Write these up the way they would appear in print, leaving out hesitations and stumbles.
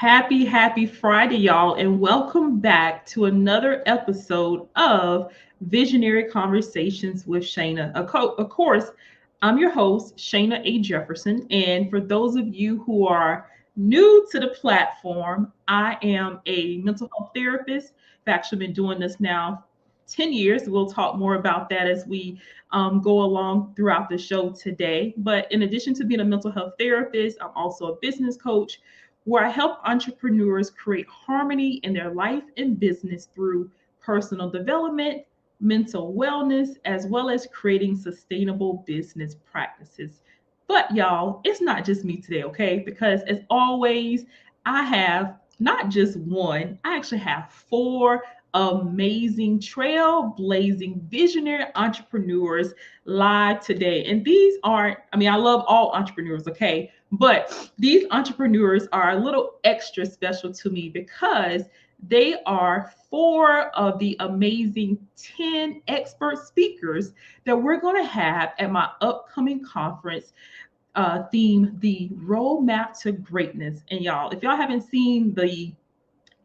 Happy Friday, y'all, and welcome back to another episode of Visionary Conversations with Shanna. Of course, I'm your host, Shanna A. Jefferson, and for those of you who are new to the platform, I am a mental health therapist. I've actually been doing this now 10 years. We'll talk more about that as we go along throughout the show today. But in addition to being a mental health therapist, I'm also a business coach where I help entrepreneurs create harmony in their life and business through personal development, mental wellness, as well as creating sustainable business practices. But y'all, it's not just me today, okay? Because as always, I have not just one, I actually have four amazing trailblazing visionary entrepreneurs live today. And these aren't, I love all entrepreneurs, okay? But these entrepreneurs are a little extra special to me because they are four of the amazing 10 expert speakers that we're going to have at my upcoming conference theme, the Roadmap to Greatness. And y'all, if y'all haven't seen the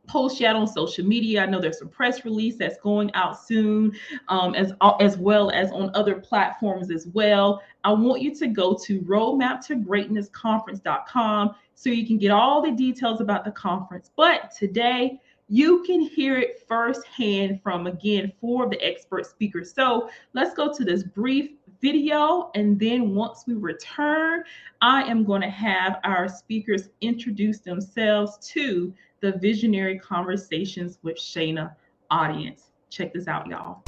post yet on social media, I know there's some press release that's going out soon, as well as on other platforms as well. I want you to go to roadmaptogreatnessconference.com so you can get all the details about the conference. But today, you can hear it firsthand from, again, four of the expert speakers. So let's go to this brief video, and then once we return, I am going to have our speakers introduce themselves to the Visionary Conversations with Shanna audience. Check this out, y'all.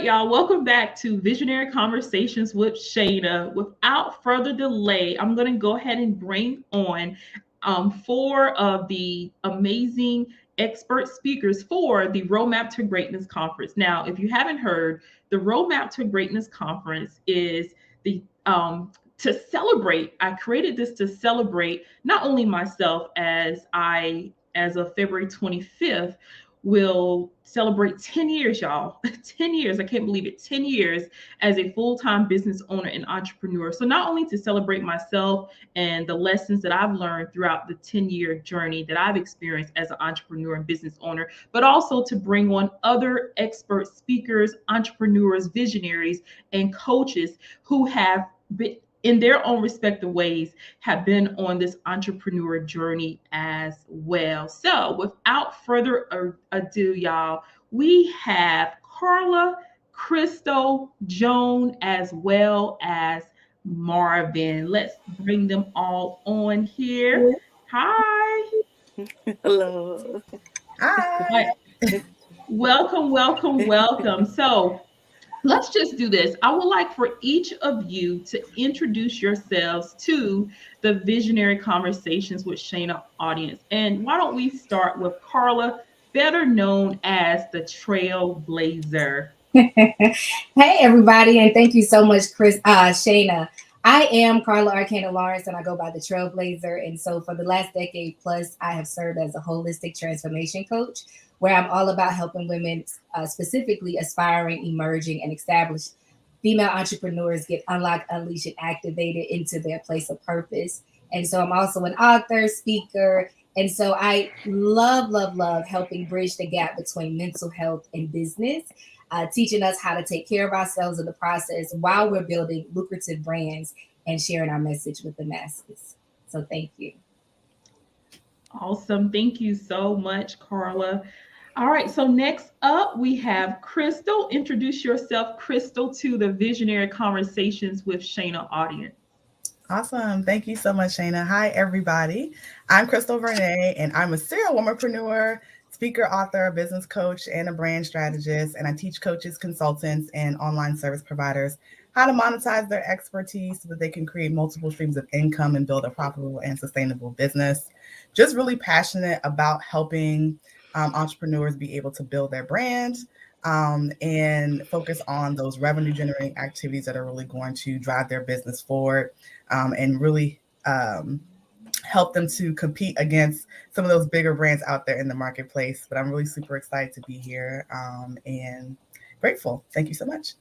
Y'all, welcome back to Visionary Conversations with Shanna. Without further delay, I'm going to go ahead and bring on four of the amazing expert speakers for the Roadmap to Greatness Conference. Now, if you haven't heard, the Roadmap to Greatness Conference is the to celebrate. I created this to celebrate not only myself as of February 25th, will celebrate 10 years, y'all. 10 years. I can't believe it. 10 years as a full-time business owner and entrepreneur. So not only to celebrate myself and the lessons that I've learned throughout the 10-year journey that I've experienced as an entrepreneur and business owner, but also to bring on other expert speakers, entrepreneurs, visionaries, and coaches who have been, in their own respective ways, have been on this entrepreneur journey as well. So without further ado, y'all, we have Carla, Krystal, Joan, as well as Marvin. Let's bring them all on here. Hi. Hello. Hi. Welcome. So let's just do this. I would like for each of you to introduce yourselves to the Visionary Conversations with Shanna audience. And why don't we start with Carla, better known as the Trailblazer. Hey, everybody, and thank you so much, Shanna. I am Carla Arcana Lawrence, and I go by the Trailblazer. And so, for the last decade plus, I have served as a holistic transformation coach, where I'm all about helping women, specifically aspiring, emerging, and established female entrepreneurs, get unlocked, unleashed, and activated into their place of purpose. And so, I'm also an author, speaker. And so, I love helping bridge the gap between mental health and business, teaching us how to take care of ourselves in the process while we're building lucrative brands and sharing our message with the masses. So thank you. Awesome. Thank you so much, Carla. All right. So next up, we have Krystal. Introduce yourself, Krystal, to the Visionary Conversations with Shanna audience. Awesome. Thank you so much, Shayna. Hi, everybody. I'm Krystal Vernee, and I'm a serial womanpreneur, speaker, author, business coach, and a brand strategist. And I teach coaches, consultants, and online service providers how to monetize their expertise so that they can create multiple streams of income and build a profitable and sustainable business. Just really passionate about helping entrepreneurs be able to build their brand, and focus on those revenue generating activities that are really going to drive their business forward, and really help them to compete against some of those bigger brands out there in the marketplace. But I'm really super excited to be here, and grateful. Thank you so much.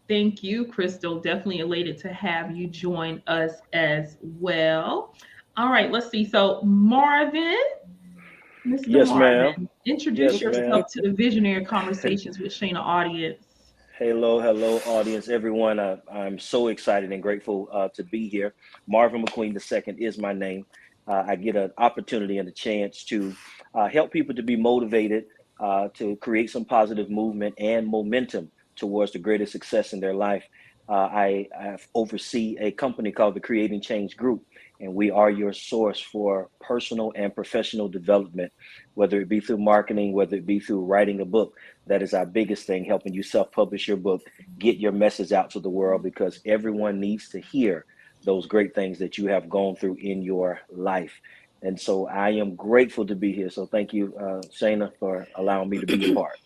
Thank you, Krystal. Definitely elated to have you join us as well. All right, let's see. So, Marvin, Mr. Yes, ma'am. Marvin, introduce Yes, ma'am. yourself to the Visionary Conversations with Shayna audience. Hello, audience, everyone. I'm so excited and grateful to be here. Marvin McQueen II is my name. I get an opportunity and a chance to help people to be motivated, to create some positive movement and momentum towards the greatest success in their life. I oversee a company called the Creating Change Group, and we are your source for personal and professional development, whether it be through marketing, whether it be through writing a book. That is our biggest thing, helping you self-publish your book, get your message out to the world, because everyone needs to hear those great things that you have gone through in your life. And so I am grateful to be here. So thank you, Shayna, for allowing me to be a part.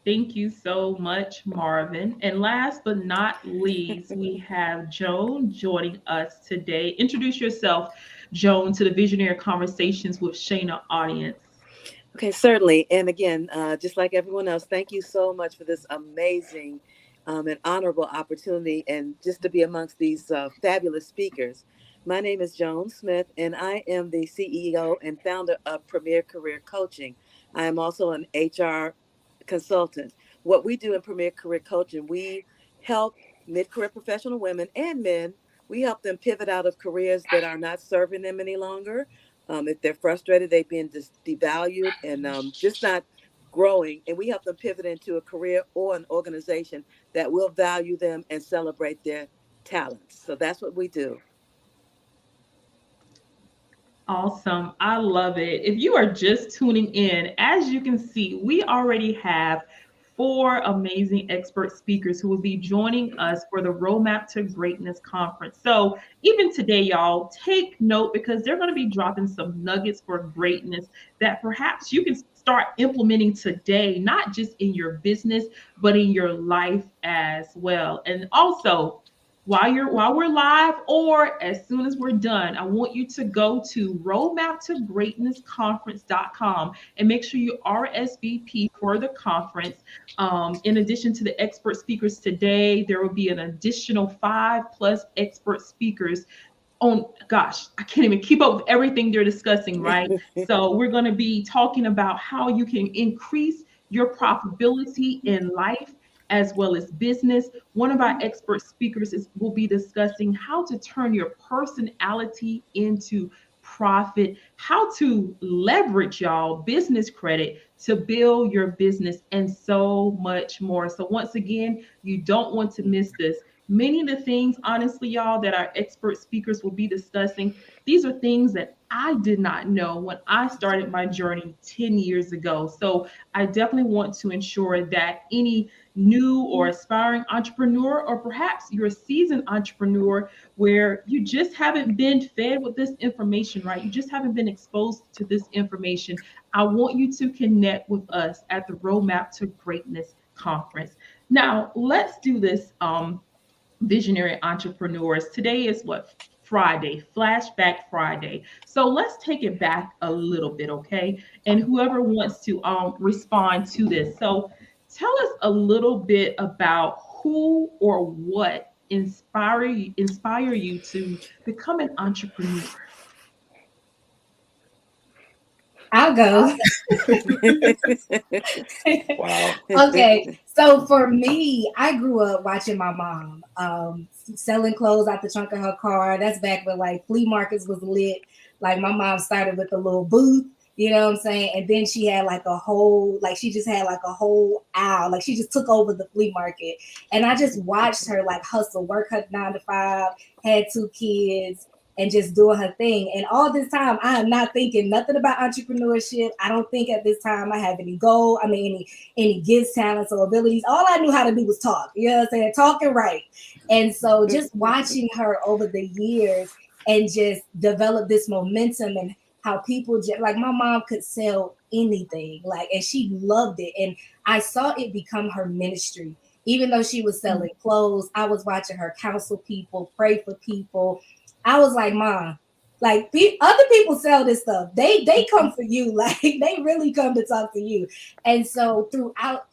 Thank you so much, Marvin. And last but not least, we have Joan joining us today. Introduce yourself, Joan, to the Visionary Conversations with Shayna audience. Okay, certainly. And again, just like everyone else, thank you so much for this amazing and honorable opportunity and just to be amongst these fabulous speakers. My name is Joan Smith, and I am the CEO and founder of Premier Career Coaching. I am also an HR consultant. What we do in Premier Career Coaching, we help mid-career professional women and men. We help them pivot out of careers that are not serving them any longer. If they're frustrated, they've been devalued and just not growing. And we help them pivot into a career or an organization that will value them and celebrate their talents. So that's what we do. Awesome. I love it. If you are just tuning in, as you can see, we already have four amazing expert speakers who will be joining us for the Roadmap to Greatness conference. So, even today, y'all, take note because they're going to be dropping some nuggets for greatness that perhaps you can start implementing today, not just in your business, but in your life as well. And also, while we're live or as soon as we're done, I want you to go to roadmaptogreatnessconference.com and make sure you RSVP for the conference. In addition to the expert speakers today, there will be an additional 5+ expert speakers on, gosh, I can't even keep up with everything they're discussing, right? So we're going to be talking about how you can increase your profitability in life as well as business. One of our expert speakers will be discussing how to turn your personality into profit, how to leverage y'all business credit to build your business, and so much more. So once again, you don't want to miss this. Many of the things, honestly, y'all, that our expert speakers will be discussing, these are things that I did not know when I started my journey 10 years ago. So I definitely want to ensure that any new or aspiring entrepreneur, or perhaps you're a seasoned entrepreneur where you just haven't been fed with this information, right? You just haven't been exposed to this information. I want you to connect with us at the Roadmap to Greatness conference. Now, let's do this. visionary entrepreneurs. Today is what? Friday, Flashback Friday. So let's take it back a little bit, okay? And whoever wants to respond to this. So tell us a little bit about who or what inspire you to become an entrepreneur. I'll go. Wow. Okay, so for me, I grew up watching my mom selling clothes out the trunk of her car. That's back when like flea markets was lit. Like my mom started with a little booth, you know what I'm saying? And then she had like a whole, like she just had like a whole aisle. Like she just took over the flea market. And I just watched her like hustle, work her 9 to 5, had 2 kids, and just doing her thing. And all this time, I am not thinking nothing about entrepreneurship. I don't think at this time I have any goal. I mean, any gifts, talents, or abilities. All I knew how to do was talk. You know what I'm saying? Talk and write. And so just watching her over the years and just develop this momentum and how people just like my mom could sell anything, like, and she loved it. And I saw it become her ministry. Even though she was selling clothes, I was watching her counsel people, pray for people. I was like, Mom, like other people sell this stuff. They come for you. Like they really come to talk to you. And so throughout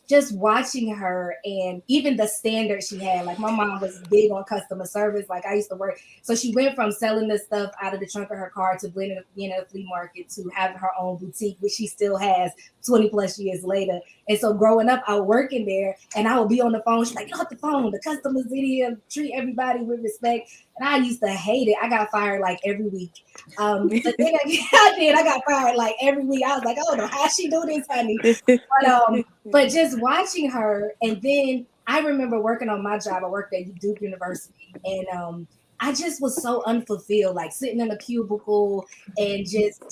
just watching her and even the standard she had, like my mom was big on customer service. Like I used to work. So she went from selling this stuff out of the trunk of her car to being in a flea market to having her own boutique, which she still has 20 plus years later. And so growing up, I was working there and I would be on the phone. She's like, get off the phone. The customers in here, treat everybody with respect. And I used to hate it. I got fired like every week. But then I got fired like every week. I was like, I don't know how she do this, honey. But just watching her, and then I remember working on my job. I worked at Duke University, and I just was so unfulfilled, like sitting in a cubicle and just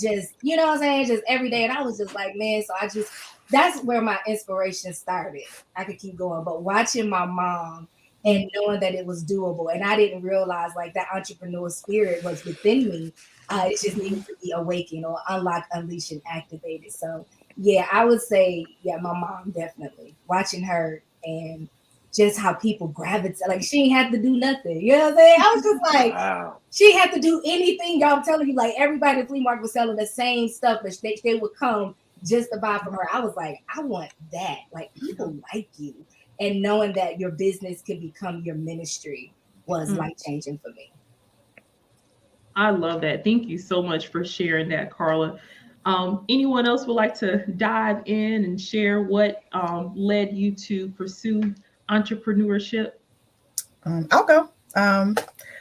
you know what I'm saying, just every day. And I was just like, man. So that's where my inspiration started. I could keep going, but watching my mom and knowing that it was doable, and I didn't realize like that entrepreneur spirit was within me. It just needed to be awakened or unlocked, unleashed, and activated. So yeah, I would say, yeah, my mom definitely. Watching her and just how people gravitate, like she ain't have to do nothing. You know what I'm saying? I was just like, wow. She had to do anything. Y'all, I'm telling you, like everybody in the flea market was selling the same stuff, but they would come just to buy from her. I was like, I want that. Like people like you. And knowing that your business can become your ministry was life changing for me. I love that. Thank you so much for sharing that, Carla. Anyone else would like to dive in and share what led you to pursue entrepreneurship? I'll go.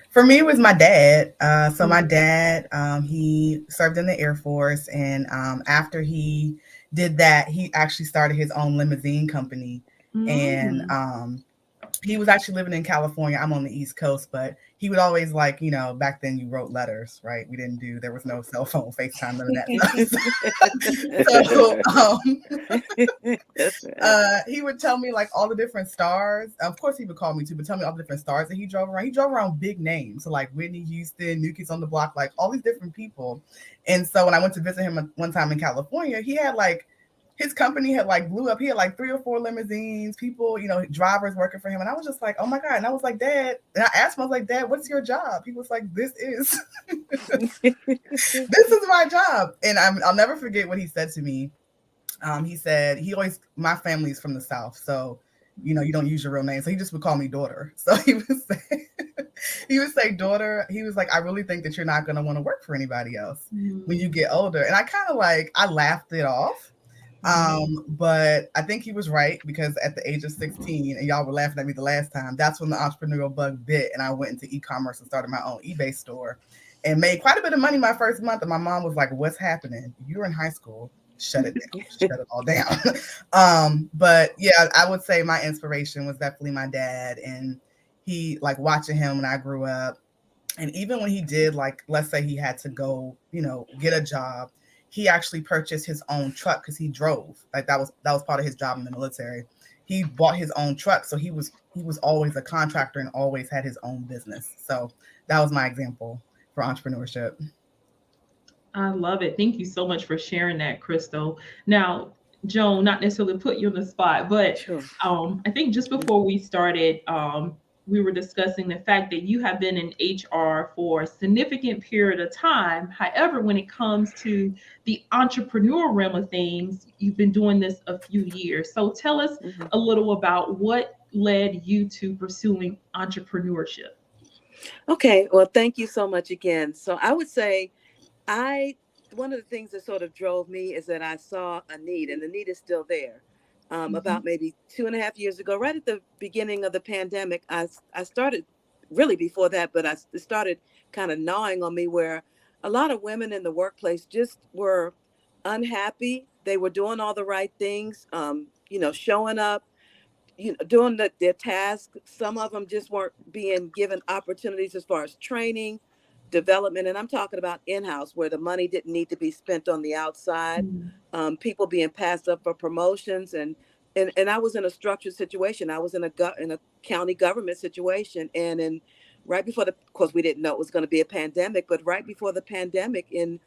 For me, it was my dad. So my dad, he served in the Air Force, and after he did that, he actually started his own limousine company. And he was actually living in California. I'm on the East Coast, but he would always like, you know, back then you wrote letters, right? There was no cell phone, FaceTime, none of that stuff. So he would tell me like all the different stars. Of course he would call me too, but tell me all the different stars that he drove around. He drove around big names. So like Whitney Houston, New Kids on the Block, like all these different people. And so when I went to visit him one time in California, he had like, his company had like blew up. He had like 3 or 4 limousines, people, you know, drivers working for him. And I was just like, oh my God. And I was like, Dad, and I asked him, I was like, Dad, what's your job? He was like, this is my job. And I'll never forget what he said to me. He said, my family's from the South. So, you know, you don't use your real name. So he just would call me daughter. So he would say, daughter, he was like, I really think that you're not going to want to work for anybody else when you get older. And I kind of like, I laughed it off. But I think he was right, because at the age of 16, and y'all were laughing at me the last time, that's when the entrepreneurial bug bit, and I went into e-commerce and started my own eBay store and made quite a bit of money my first month. And my mom was like, what's happening? You're in high school. Shut it down. Shut it all down. But yeah, I would say my inspiration was definitely my dad, and he, like, watching him when I grew up. And even when he did, like, let's say he had to go, you know, get a job, he actually purchased his own truck because he drove. Like that was part of his job in the military. He bought his own truck. So he was always a contractor and always had his own business. So that was my example for entrepreneurship. I love it. Thank you so much for sharing that, Krystal. Now, Joan, not necessarily put you on the spot, but sure. I think just before we started we were discussing the fact that you have been in HR for a significant period of time. However, when it comes to the entrepreneur realm of things, you've been doing this a few years. So tell us Mhm. a little about what led you to pursuing entrepreneurship. Okay, well, thank you so much again. So I would say I one of the things that sort of drove me is that I saw a need, and the need is still there. About Mhm. maybe 2.5 years ago, right at the beginning of the pandemic, I started really before that, but it started kind of gnawing on me where a lot of women in the workplace just were unhappy. They were doing all the right things, showing up, doing their tasks. Some of them just weren't being given opportunities as far as training, development, and I'm talking about in-house where the money didn't need to be spent on the outside. Mhm. People being passed up for promotions, and I was in a structured situation. I was in a county government situation, and in right before of course, we didn't know it was going to be a pandemic, but right before the pandemic in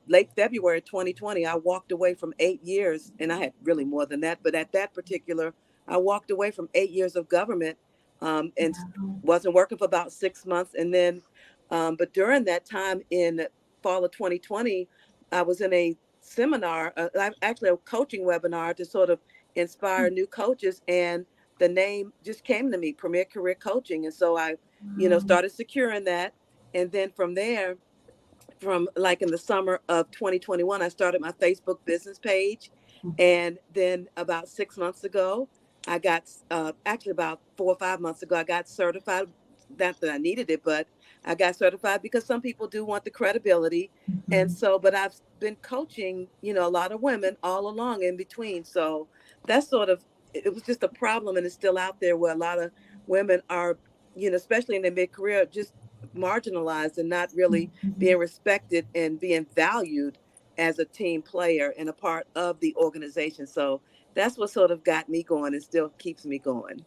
late February 2020, I walked away from 8 years, and I had really more than that, but at that particular I walked away from 8 years of government, and Wow. wasn't working for about 6 months. And then, but during that time in fall of 2020, I was in a seminar, actually a coaching webinar to sort of inspire new coaches. And the name just came to me, Premier Career Coaching. And so I, Wow. started securing that. And then from there, from like in the summer of 2021, I started my Facebook business page. And then about 6 months ago, I got, actually about 4 or 5 months ago, I got certified. Not that I needed it, but I got certified because some people do want the credibility. And Mhm. so, but I've been coaching, a lot of women all along in between. So that's sort of, it was just a problem, and it's still out there where a lot of women are, especially in their mid-career, just marginalized and not really Mhm. being respected and being valued as a team player and a part of the organization. So that's what sort of got me going and still keeps me going.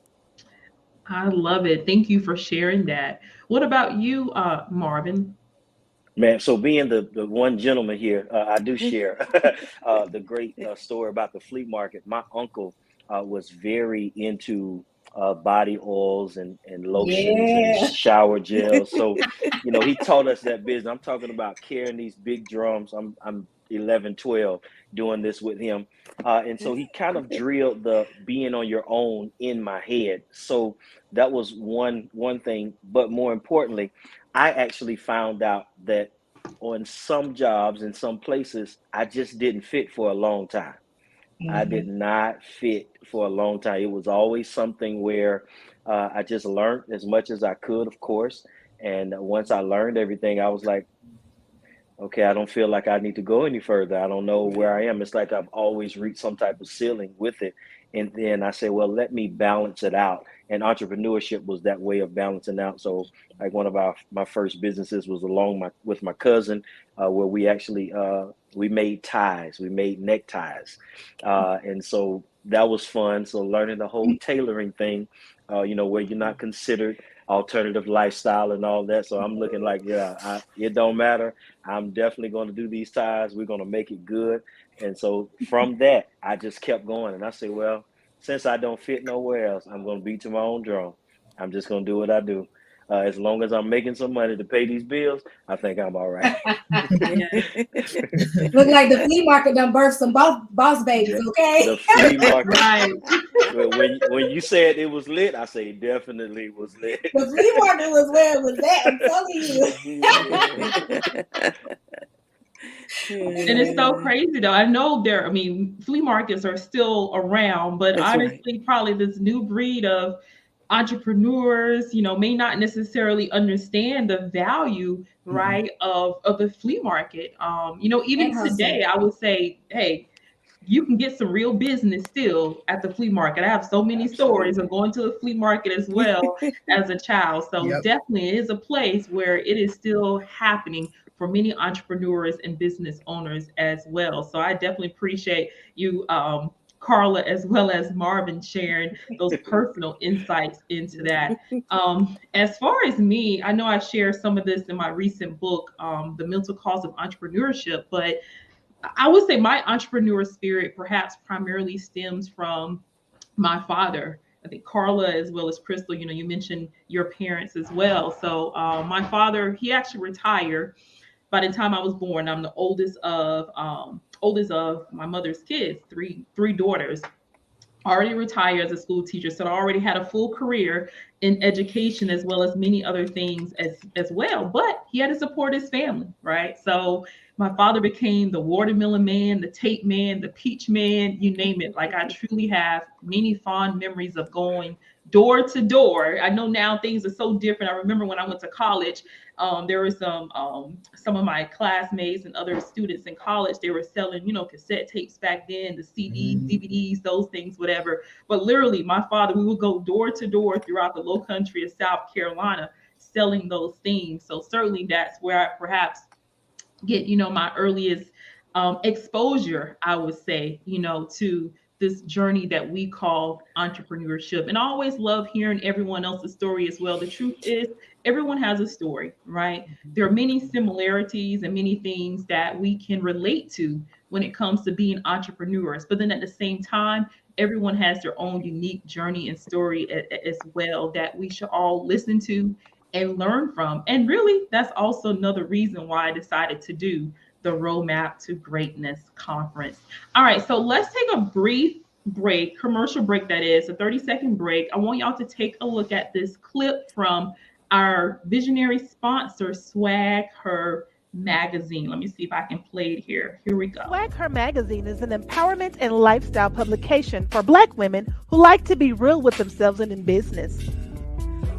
I love it. Thank you for sharing that. What about you, Marvin? Man, so being the one gentleman here, I do share the great story about the flea market. My uncle was very into body oils and lotions and Yeah. shower gels. So, he taught us that business. I'm talking about carrying these big drums. I'm 11, 12, doing this with him. And so he kind of drilled the being on your own in my head. So that was one thing. But more importantly, I actually found out that on some jobs in some places, I just didn't fit for a long time. I did Mhm. not fit for a long time. It was always something where I just learned as much as I could, of course. And once I learned everything, I was like, okay, I don't feel like I need to go any further. I don't know Right. where I am. It's like I've always reached some type of ceiling with it. And then I say, well, let me balance it out. And entrepreneurship was that way of balancing out. So, like one of my first businesses was with my cousin, where we actually we made ties, we made neckties, and so that was fun. So learning the whole tailoring thing, where you're not considered alternative lifestyle and all that. So I'm looking like, yeah, it don't matter. I'm definitely going to do these ties. We're going to make it good. And so from that, I just kept going. And I said, well, since I don't fit nowhere else, I'm going to beat to my own drum. I'm just going to do what I do. As long as I'm making some money to pay these bills, I think I'm all right. Yeah. Look like the flea market done birthed some boss babies, The, okay? the flea market. Right. When you said it was lit, I say it definitely was lit. The flea market was where it was at, I'm telling you. And it's so crazy though. I know I mean, flea markets are still around, but That's right. honestly, probably this new breed of entrepreneurs, may not necessarily understand the value, Mhm. right, of the flea market. Even And hustle. today, I would say, hey, you can get some real business still at the flea market. I have so many stories of Absolutely. going to the flea market as well as a child. So Yep. definitely it is a place where it is still happening for many entrepreneurs and business owners as well. So I definitely appreciate you, Carla, as well as Marvin, sharing those personal insights into that. As far as me, I know I shared some of this in my recent book, The Mental Cost of Entrepreneurship, but I would say my entrepreneur spirit perhaps primarily stems from my father. I think Carla as well as Krystal. You mentioned your parents as well. So my father, he actually retired by the time I was born. I'm the oldest of my mother's kids, three daughters. Already retired as a school teacher, so I already had a full career in education as well as many other things as well. But he had to support his family, right? So my father became the watermelon man, the tape man, the peach man, you name it. Like I truly have many fond memories of going door to door. I know now things are so different. I remember when I went to college, there were some of my classmates and other students in college. They were selling, cassette tapes back then, the CDs, DVDs, those things, whatever. But literally, my father, we would go door to door throughout the Low Country of South Carolina selling those things. So certainly, that's where I perhaps get my earliest exposure, I would say, to this journey that we call entrepreneurship. And I always love hearing everyone else's story as well. The truth is, everyone has a story, right? There are many similarities and many things that we can relate to when it comes to being entrepreneurs, but then at the same time, everyone has their own unique journey and story as well that we should all listen to and learn from. And really, that's also another reason why I decided to do the Roadmap to Greatness conference. All right, so let's take a brief break, commercial break that is, a 30-second break. I want y'all to take a look at this clip from our visionary sponsor, Swag Her Magazine. Let me see if I can play it here. Here we go. Swag Her Magazine is an empowerment and lifestyle publication for Black women who like to be real with themselves and in business.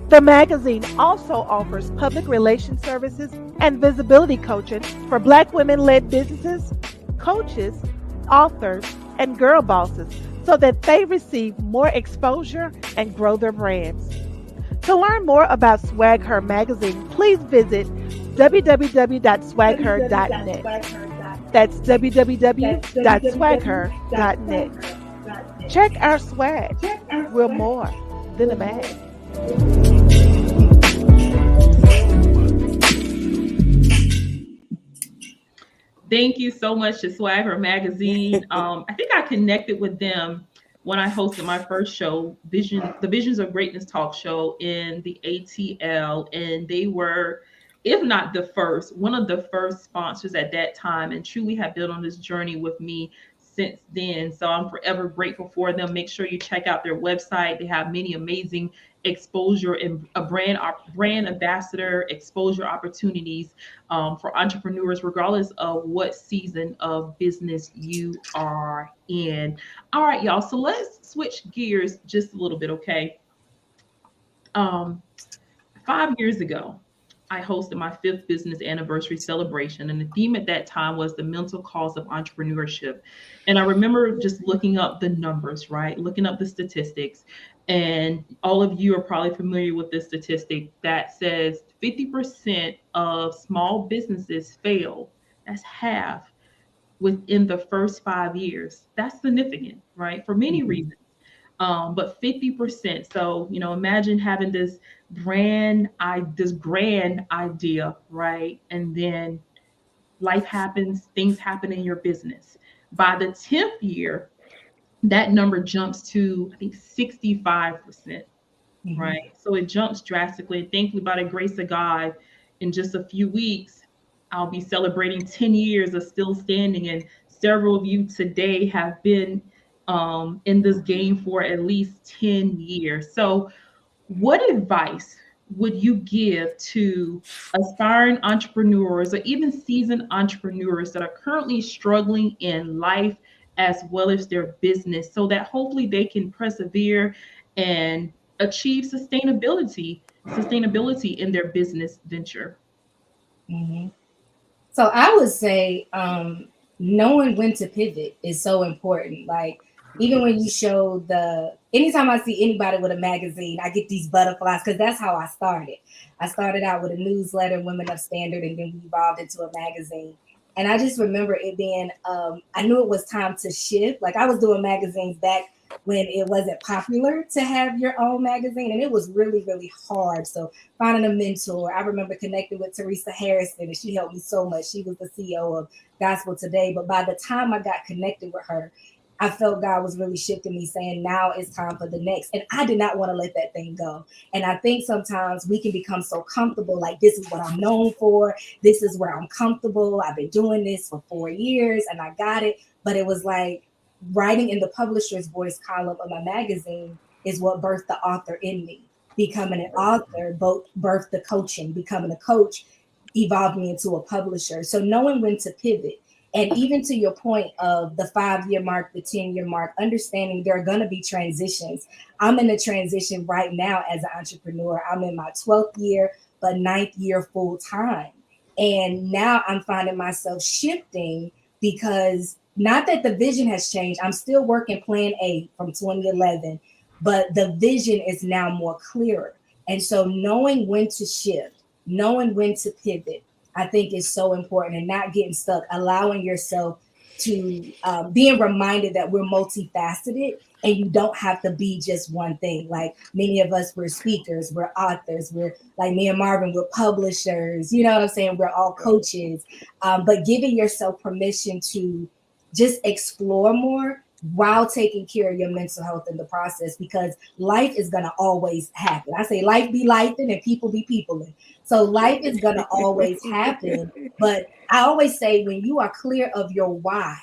The magazine also offers public relations services and visibility coaching for Black women-led businesses, coaches, authors, and girl bosses so that they receive more exposure and grow their brands. To learn more about Swag Her Magazine, please visit www.swagher.net. That's www.swagher.net. Check our swag. We're more than a bag. Thank you so much to Swag Her Magazine. I think I connected with them when I hosted my first show, the Visions of Greatness talk show in the ATL, and they were, if not the first, one of the first sponsors at that time, and truly have been on this journey with me since then. So I'm forever grateful for them. Make sure you check out their website. They have many amazing exposure and a brand ambassador exposure opportunities for entrepreneurs, regardless of what season of business you are in. All right, y'all. So let's switch gears just a little bit, okay? 5 years ago, I hosted my 5th business anniversary celebration, and the theme at that time was the mental cost of entrepreneurship. And I remember just looking up the numbers, right? Looking up the statistics. And all of you are probably familiar with this statistic that says 50% of small businesses fail. That's half within the first 5 years. That's significant, right? For many reasons. But 50%. So, imagine having this grand idea, right? And then life happens, things happen in your business. By the 10th year, that number jumps to, I think, 65%, right? So it jumps drastically. And thankfully, by the grace of God, in just a few weeks, I'll be celebrating 10 years of still standing. And several of you today have been in this game for at least 10 years. So what advice would you give to aspiring entrepreneurs or even seasoned entrepreneurs that are currently struggling in life as well as their business so that hopefully they can persevere and achieve sustainability in their business venture? So I would say knowing when to pivot is so important. Like, even when you show anytime I see anybody with a magazine, I get these butterflies because that's how I started. I started out with a newsletter, Women of Standard, and then we evolved into a magazine. And I just remember it being, I knew it was time to shift. Like, I was doing magazines back when it wasn't popular to have your own magazine, and it was really, really hard. So finding a mentor, I remember connecting with Teresa Harrison, and she helped me so much. She was the CEO of Gospel Today. But by the time I got connected with her, I felt God was really shifting me, saying now it's time for the next. And I did not want to let that thing go. And I think sometimes we can become so comfortable, like this is what I'm known for. This is where I'm comfortable. I've been doing this for 4 years and I got it. But it was like writing in the publisher's voice column of my magazine is what birthed the author in me. Becoming an author, both birthed the coaching, becoming a coach evolved me into a publisher. So knowing when to pivot. And even to your point of the 5-year mark, the 10-year mark, understanding there are going to be transitions. I'm in a transition right now as an entrepreneur. I'm in my 12th year, but 9th year full time. And now I'm finding myself shifting because not that the vision has changed. I'm still working plan A from 2011, but the vision is now more clearer. And so knowing when to shift, knowing when to pivot, I think is so important, and not getting stuck, allowing yourself to being reminded that we're multifaceted and you don't have to be just one thing. Like many of us, we're speakers, we're authors, we're like me and Marvin, we're publishers, you know what I'm saying? We're all coaches, but giving yourself permission to just explore more while taking care of your mental health in the process, because life is going to always happen. I say life be life and people be people. So life is going to always happen. But I always say when you are clear of your why,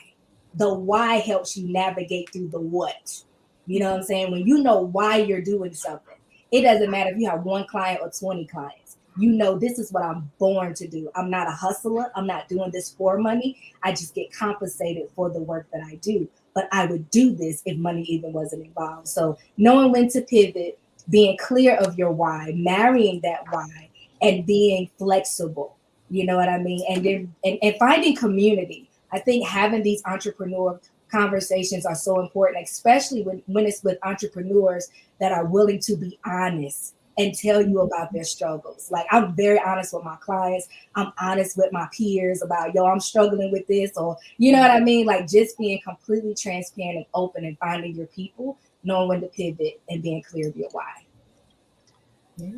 the why helps you navigate through the what. You know what I'm saying? When you know why you're doing something, it doesn't matter if you have one client or 20 clients. You know, this is what I'm born to do. I'm not a hustler. I'm not doing this for money. I just get compensated for the work that I do. But I would do this if money even wasn't involved. So knowing when to pivot, being clear of your why, marrying that why, and being flexible. You know what I mean? And then and finding community. I think having these entrepreneur conversations are so important, especially when it's with entrepreneurs that are willing to be honest and tell you about their struggles. Like I'm very honest with my clients. I'm honest with my peers about, yo, I'm struggling with this, or you know what I mean? Like just being completely transparent and open and finding your people, knowing when to pivot and being clear of your why. Yeah.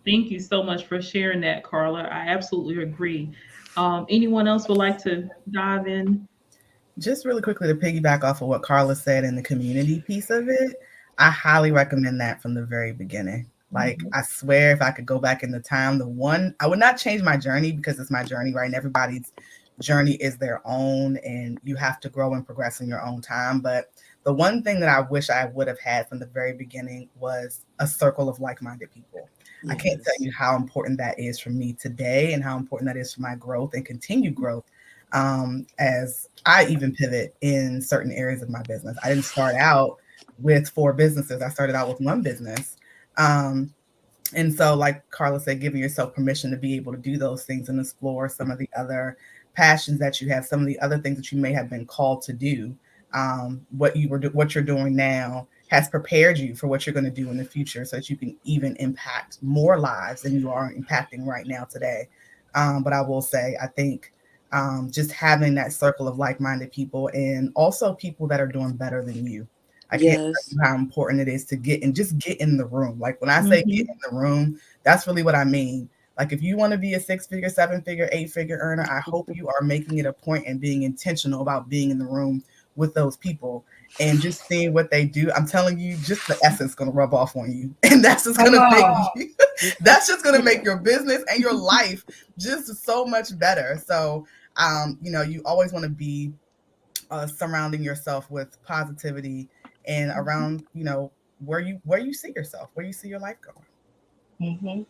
Thank you so much for sharing that, Carla. I absolutely agree. Anyone else would like to dive in? Just really quickly to piggyback off of what Carla said in the community piece of it, I highly recommend that from the very beginning. Like, I swear, if I could go back in the time, I would not change my journey because it's my journey, right? And everybody's journey is their own, and you have to grow and progress in your own time. But the one thing that I wish I would have had from the very beginning was a circle of like-minded people. Yes. I can't tell you how important that is for me today and how important that is for my growth and continued growth. As I even pivot in certain areas of my business. I didn't start out with 4 businesses. I started out with 1 business. And so, like Carla said, giving yourself permission to be able to do those things and explore some of the other passions that you have, some of the other things that you may have been called to do. What you're doing now has prepared you for what you're going to do in the future, so that you can even impact more lives than you are impacting right now today. But I will say, I think just having that circle of like-minded people, and also people that are doing better than you. I can't tell you how important it is to get in the room. Like when I say get in the room, that's really what I mean. Like if you want to be a 6-figure, 7-figure, 8-figure earner, I hope you are making it a point and being intentional about being in the room with those people and just seeing what they do. I'm telling you, just the essence is going to rub off on you, and that's just going to make that's just going to make your business and your life just so much better. So, you always want to be surrounding yourself with positivity and around, where you see yourself, where you see your life going. Mm-hmm.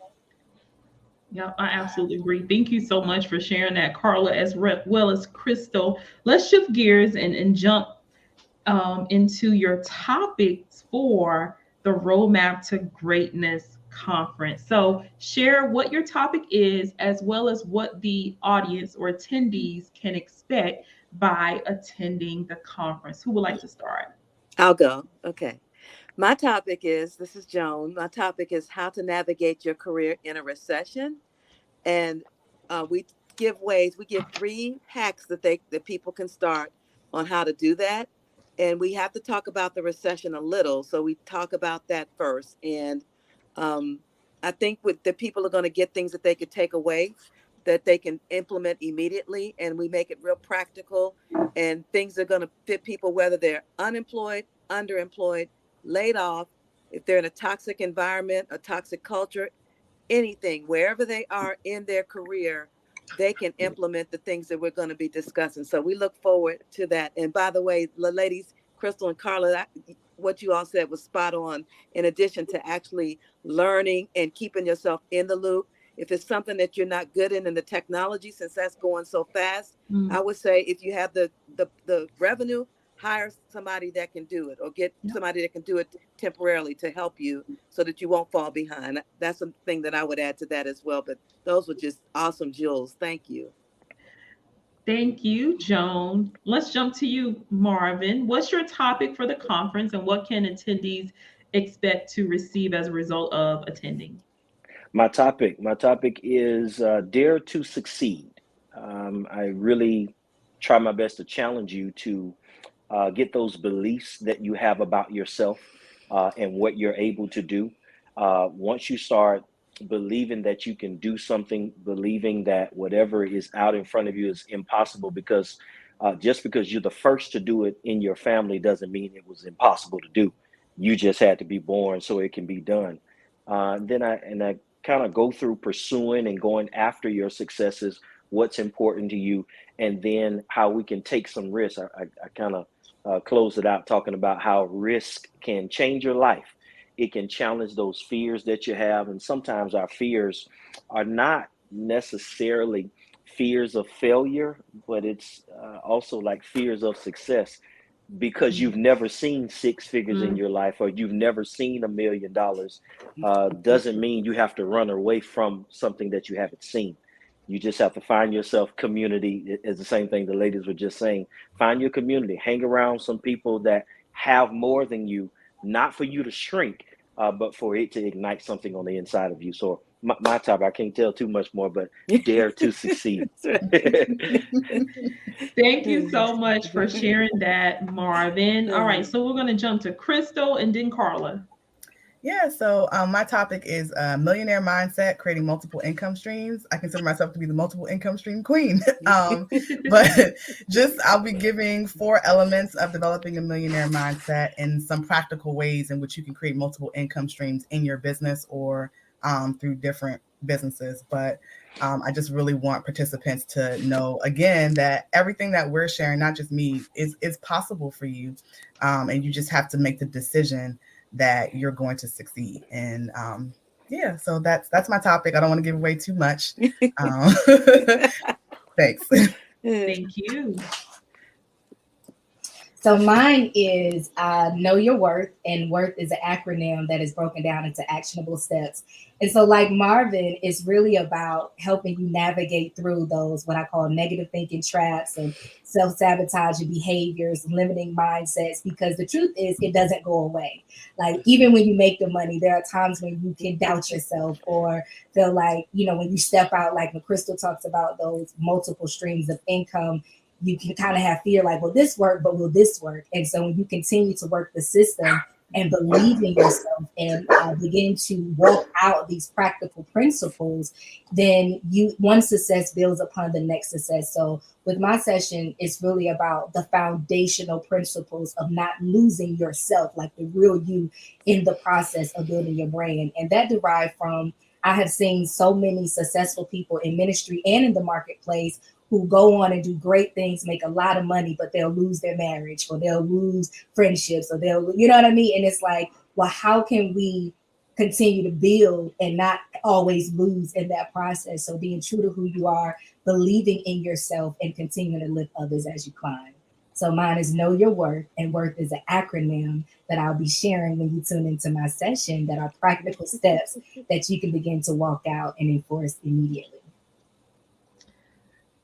Yeah, I absolutely agree. Thank you so much for sharing that, Carla, as well as Krystal. Let's shift gears and jump into your topics for the Roadmap to Greatness conference. So share what your topic is, as well as what the audience or attendees can expect by attending the conference. Who would like to start? I'll go. Okay. This is Joan. My topic is how to navigate your career in a recession. And we give 3 hacks that people can start on how to do that. And we have to talk about the recession a little. So we talk about that first. And I think the people are going to get things that they could take away that they can implement immediately, and we make it real practical, and things are going to fit people whether they're unemployed, underemployed, laid off, if they're in a toxic environment, a toxic culture, anything, wherever they are in their career, they can implement the things that we're going to be discussing. So we look forward to that. And by the way, the ladies, Krystal and Carla, what you all said was spot on. In addition to actually learning and keeping yourself in the loop, if it's something that you're not good in the technology, since that's going so fast, I would say if you have the revenue, hire somebody that can do it, or get somebody that can do it temporarily to help you so that you won't fall behind. That's something that I would add to that as well. But those were just awesome jewels. Thank you. Thank you, Joan. Let's jump to you, Marvin. What's your topic for the conference, and what can attendees expect to receive as a result of attending? My topic is dare to succeed. I really try my best to challenge you to get those beliefs that you have about yourself and what you're able to do. Once you start believing that you can do something, believing that whatever is out in front of you is impossible, because just because you're the first to do it in your family doesn't mean it was impossible to do. You just had to be born so it can be done. Then I kind of go through pursuing and going after your successes, what's important to you, and then how we can take some risks. I kind of close it out talking about how risk can change your life. It can challenge those fears that you have. And sometimes our fears are not necessarily fears of failure, but it's also like fears of success, because you've never seen six figures in Mm. your life, or you've never seen $1 million, doesn't mean you have to run away from something that you haven't seen. You just have to find yourself community. It's the same thing the ladies were just saying. Find your community, hang around some people that have more than you, not for you to shrink, but for it to ignite something on the inside of you. So my topic, I can't tell too much more, but dare to succeed. Thank you so much for sharing that, Marvin. All right, so we're going to jump to Krystal and then Carla. Yeah, so my topic is millionaire mindset, creating multiple income streams. I consider myself to be the multiple income stream queen. But I'll be giving 4 elements of developing a millionaire mindset and some practical ways in which you can create multiple income streams in your business or through different businesses. But I just really want participants to know, again, that everything that we're sharing, not just me, is possible for you. And you just have to make the decision that you're going to succeed. And yeah, so that's my topic. I don't want to give away too much. Thanks. Thank you. So mine is know your worth, and worth is an acronym that is broken down into actionable steps. And so like Marvin, it's really about helping you navigate through those, what I call negative thinking traps and self-sabotaging behaviors, limiting mindsets, because the truth is it doesn't go away. Like even when you make the money, there are times when you can doubt yourself or feel like, when you step out, like when Krystal talks about those multiple streams of income, you can kind of have fear like, will this work, but will this work? And so when you continue to work the system and believe in yourself and begin to walk out these practical principles, then one success builds upon the next success. So with my session, it's really about the foundational principles of not losing yourself, like the real you, in the process of building your brand. And that derived from, I have seen so many successful people in ministry and in the marketplace who go on and do great things, make a lot of money, but they'll lose their marriage or they'll lose friendships or you know what I mean? And it's like, well, how can we continue to build and not always lose in that process? So being true to who you are, believing in yourself, and continuing to lift others as you climb. So mine is know your worth, and worth is an acronym that I'll be sharing when you tune into my session, that are practical steps that you can begin to walk out and enforce immediately.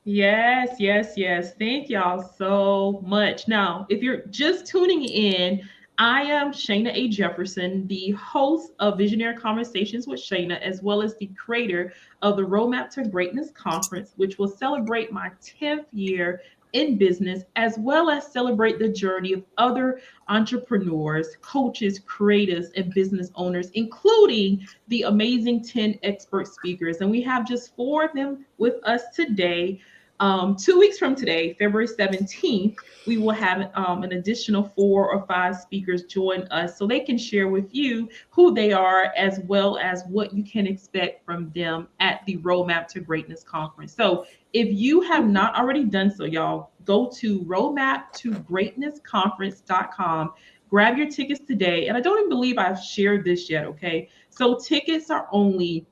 Yes, yes, yes. Thank y'all so much. Now, if you're just tuning in, I am Shanna A. Jefferson, the host of Visionary Conversations with Shanna, as well as the creator of the Roadmap to Greatness Conference, which will celebrate my 10th year in business, as well as celebrate the journey of other entrepreneurs, coaches, creatives, and business owners, including the amazing 10 expert speakers. And we have just 4 of them with us today. 2 weeks from today, February 17th, we will have an additional 4 or 5 speakers join us so they can share with you who they are as well as what you can expect from them at the Roadmap to Greatness conference. So if you have not already done so, y'all, go to roadmaptogreatnessconference.com. Grab your tickets today. And I don't even believe I've shared this yet, okay? So tickets are only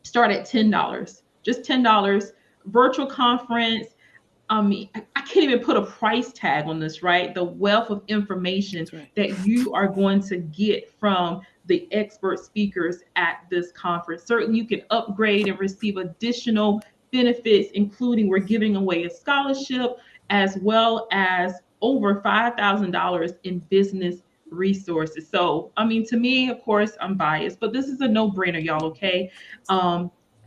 start at $10, just $10. Virtual conference. I can't even put a price tag on this, right? The wealth of information Right. that you are going to get from the expert speakers at this conference. Certainly, you can upgrade and receive additional benefits, including we're giving away a scholarship as well as over $5,000 in business resources. So, I mean, to me, of course, I'm biased, but this is a no brainer, y'all, okay?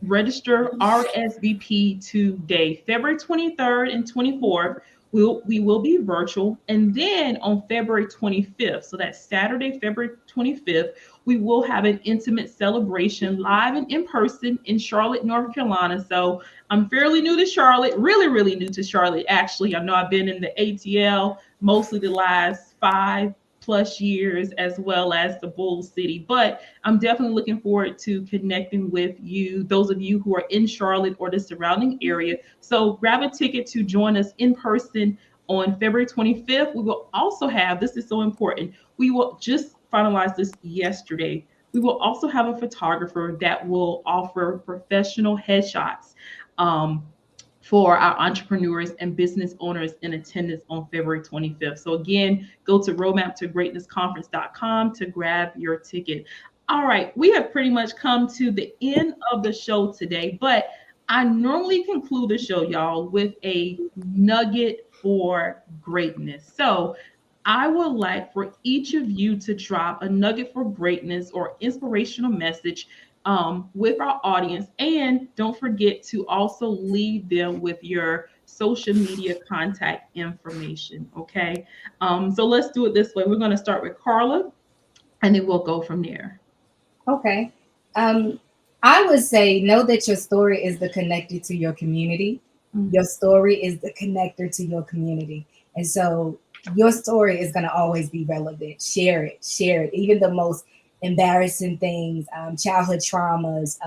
Register RSVP today, February 23rd and 24th. We will be virtual, and then on February 25th, so that's Saturday, February 25th, we will have an intimate celebration live and in person in Charlotte, North Carolina. So I'm fairly new to Charlotte, really, really new to Charlotte. Actually, I know I've been in the ATL mostly the last 5+ years, as well as the Bull City, but I'm definitely looking forward to connecting with you, those of you who are in Charlotte or the surrounding area. So grab a ticket to join us in person on February 25th. We will also have, this is so important, we will just finalize this yesterday. We will also have a photographer that will offer professional headshots. For our entrepreneurs and business owners in attendance on February 25th. So again, go to roadmaptogreatnessconference.com to grab your ticket. All right, we have pretty much come to the end of the show today, but I normally conclude the show, y'all, with a nugget for greatness. So I would like for each of you to drop a nugget for greatness or inspirational message with our audience. And don't forget to also leave them with your social media contact information. Okay. So let's do it this way. We're going to start with Carla and then we'll go from there. Okay. Um, I would say know that your story is the connector to your community. Mm. Your story is the connector to your community. And so your story is going to always be relevant. Share it, share it. Even the most embarrassing things, childhood traumas,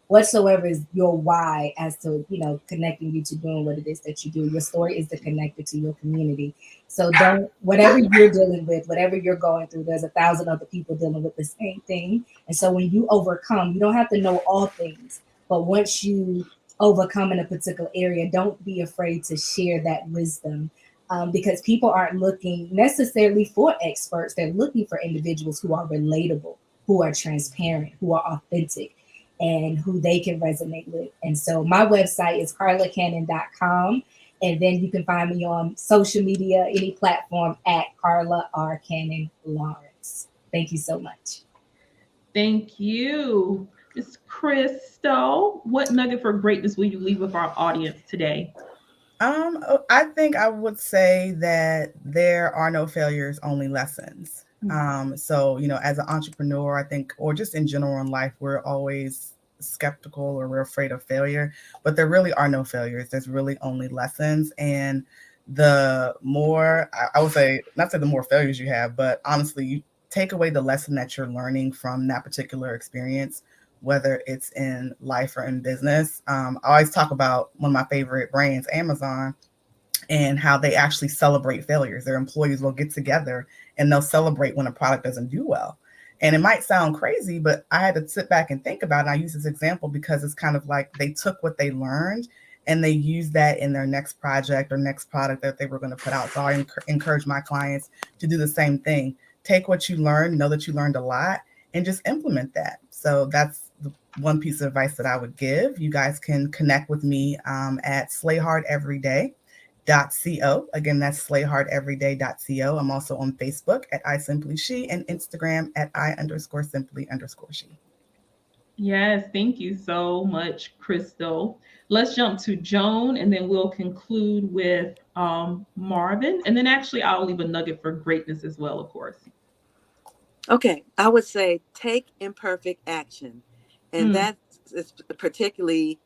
whatsoever is your why as to, connecting you to doing what it is that you do. Your story is the connector to your community. So don't, whatever you're dealing with, whatever you're going through, there's 1,000 other people dealing with the same thing. And so when you overcome, you don't have to know all things, but once you overcome in a particular area, don't be afraid to share that wisdom. Because people aren't looking necessarily for experts. They're looking for individuals who are relatable, who are transparent, who are authentic, and who they can resonate with. And so my website is carlacannon.com. And then you can find me on social media, any platform at Carla R. Cannon Lawrence. Thank you so much. Thank you. Ms. Krystal, what nugget for greatness will you leave with our audience today? I think I would say that there are no failures, only lessons. So, as an entrepreneur, I think, or just in general in life, we're always skeptical or we're afraid of failure, but there really are no failures. There's really only lessons. And the more, I would say, not say the more failures you have, but honestly, you take away the lesson that you're learning from that particular experience, whether it's in life or in business. I always talk about one of my favorite brands, Amazon, and how they actually celebrate failures. Their employees will get together and they'll celebrate when a product doesn't do well. And it might sound crazy, but I had to sit back and think about it. And I use this example because it's kind of like they took what they learned and they used that in their next project or next product that they were going to put out. So I encourage my clients to do the same thing. Take what you learned, know that you learned a lot, and just implement that. So that's the one piece of advice that I would give. You guys can connect with me at slayhardeveryday.co. Again, that's slayhardeveryday.co. I'm also on Facebook at iSimplyShe and Instagram at I_simply_she. Yes, thank you so much, Krystal. Let's jump to Joan and then we'll conclude with Marvin, and then actually I'll leave a nugget for greatness as well, of course. Okay, I would say take imperfect action. And Mm. that is particularly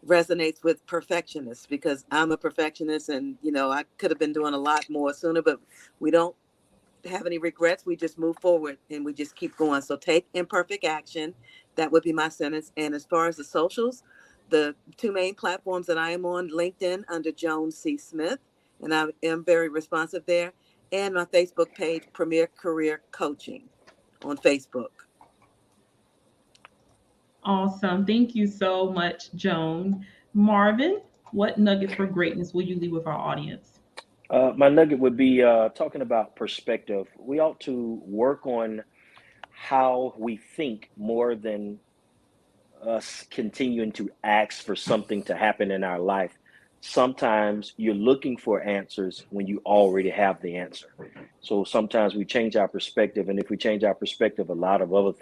resonates with perfectionists because I'm a perfectionist and I could have been doing a lot more sooner, but we don't have any regrets. We just move forward and we just keep going. So take imperfect action. That would be my sentence. And as far as the socials, the two main platforms that I am on, LinkedIn under Joan C. Smith, and I am very responsive there, and my Facebook page, Premier Career Coaching on Facebook. Awesome. Thank you so much, Joan. Marvin, what nugget for greatness will you leave with our audience? My nugget would be talking about perspective. We ought to work on how we think more than us continuing to ask for something to happen in our life. Sometimes you're looking for answers when you already have the answer. So sometimes we change our perspective, and if we change our perspective, a lot of other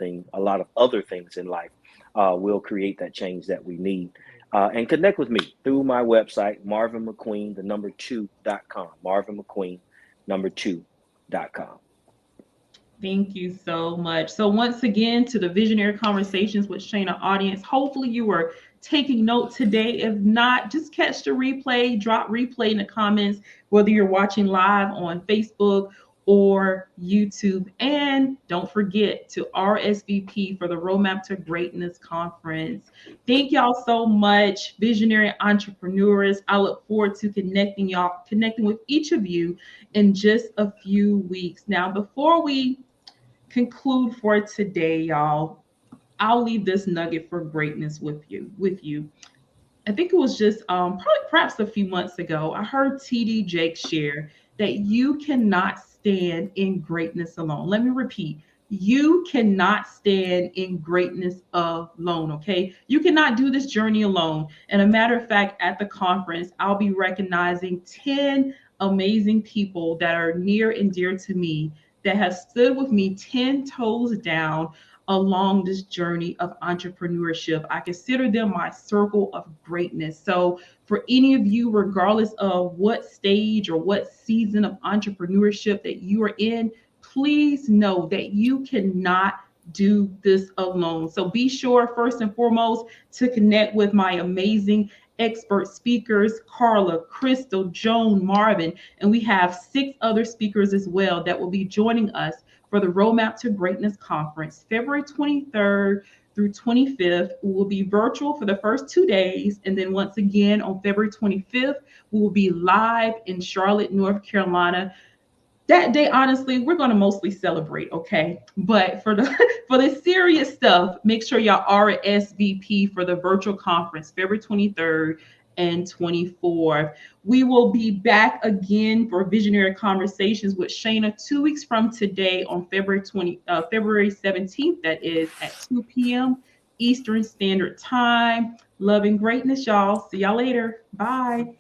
things in life will create that change that we need. And connect with me through my website, Marvin McQueen, the number 2.com. Marvin McQueen, number 2.com. Thank you so much. So once again, to the Visionary Conversations with Shanna audience, hopefully you were taking note today. If not, just catch the replay, drop replay in the comments, whether you're watching live on Facebook or YouTube. And don't forget to RSVP for the Roadmap to Greatness Conference. Thank y'all so much, visionary entrepreneurs. I look forward to connecting with each of you in just a few weeks. Now, before we conclude for today, y'all, I'll leave this nugget for greatness with you. I think it was just probably perhaps a few months ago, I heard TD Jakes share that you cannot stand in greatness alone. Let me repeat. You cannot stand in greatness alone, okay? You cannot do this journey alone. And a matter of fact, at the conference, I'll be recognizing 10 amazing people that are near and dear to me that have stood with me 10 toes down along this journey of entrepreneurship. I consider them my circle of greatness. So, for any of you, regardless of what stage or what season of entrepreneurship that you are in, please know that you cannot do this alone. So, be sure, first and foremost, to connect with my amazing expert speakers, Carla, Krystal, Joan, Marvin, and we have 6 other speakers as well that will be joining us for the Roadmap to Greatness Conference, February 23rd through 25th. We will be virtual for the first 2 days. And then once again on February 25th, we will be live in Charlotte, North Carolina. That day, honestly, we're going to mostly celebrate, okay? But for the for the serious stuff, make sure y'all RSVP for the virtual conference, February 23rd and 24th. We will be back again for Visionary Conversations with Shanna 2 weeks from today on February 17th. That is at 2 p.m. Eastern Standard Time. Love and greatness, y'all. See y'all later. Bye.